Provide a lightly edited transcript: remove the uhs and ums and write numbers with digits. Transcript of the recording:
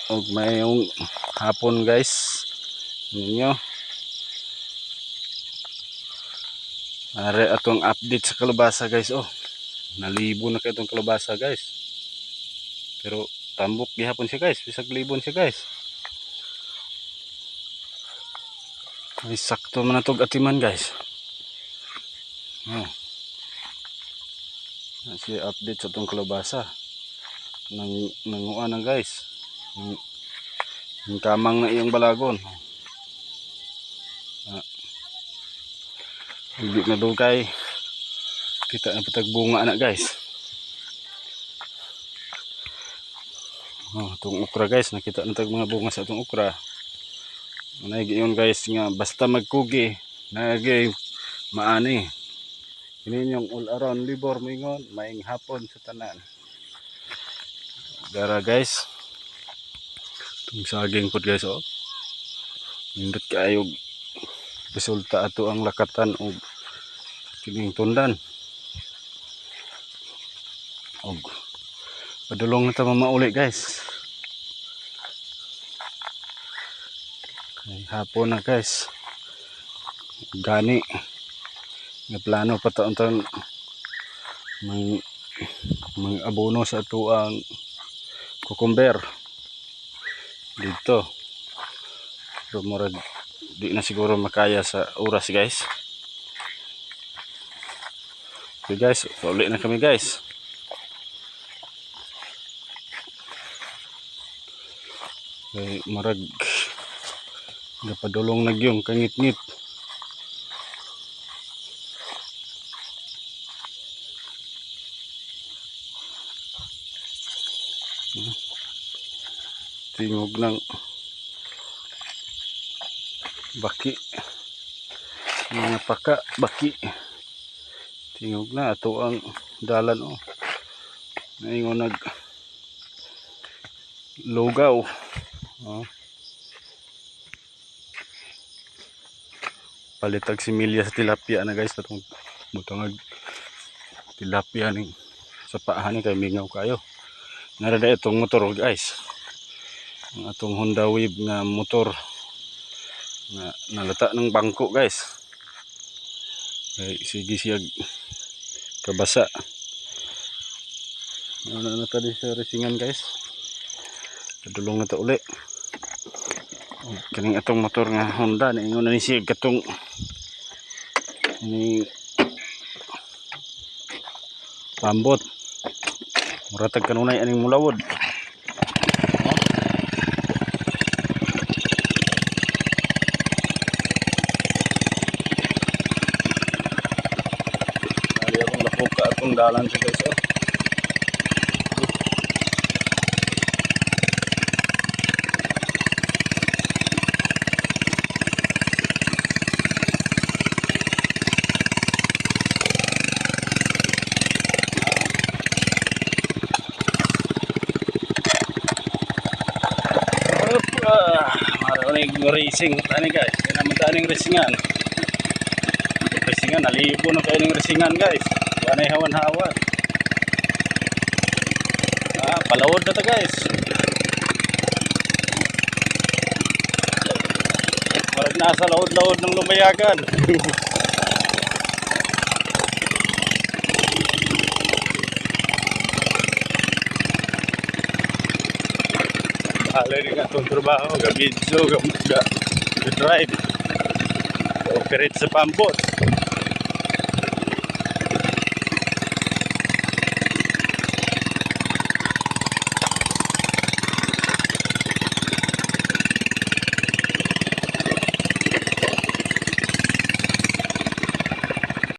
og mayong hapon guys. Ninyo. Are atong update sa kalabasa guys. Oh, nalibo na kay itong kalabasa guys. Pero tambok gihapon siya guys. Bisag libon siya guys. Ay sakto man natog atiman guys. Oh. Nasi update sa itong kalabasa. Nanguan na guys. Yung kamang na iyong balagon. Hindi na dugay. Kita na patag bunga na guys. Oh, itong okra guys. Nakita na tag mga bunga sa itong okra. Naigiyon guys nga basta magkugi. Nagay maani. Kinin yung all around libor mingon. Maing hapon sa tanan. Gara guys. Itong saging po guys oh. Nindot kayo resulta ato ang lakatan o kining tundan. Og padulong na ta mamauli guys. Ay, hapon na guys. Gani nga plano pa taon-taon mang abono sa ato ang cucumber dito. Pero murag di na siguro makaya sa oras guys. Okay guys, pauli na kami guys. Okay, marag napadulong na yung kangit-ngit. Tingog ng baki. Mga paka, baki. Tingog na ato ang dalan oh. Naingon nag lugaw. Oh. Palitag similya sa tilapia na guys. Atong butangag tilapia ning sa paahan ni kay mingaw kayo. Narada itong motor guys. Ang atong Honda Wave nga motor na nalata ng bangko guys. Okay, sige siya kabasa. Ano na tadi sa resingan guys. Padulong na to uli. Kaning atong motor nga Honda na ingon na ni siya katong ni pambot. Muratag kanunay aning mulawod. Ali akong lapok ka atong dalan sa guys oh. Maraming racing tani guys. Kaya naman taning racingan. Racingan, nalibo na kayo ng racingan guys. Wanay hawan-hawan. Palawod na ta guys. Marag nasa laod-laod ng lumayagan. Alay rin atong trabaho, gabidyo, ga-drive, operate sa pambot.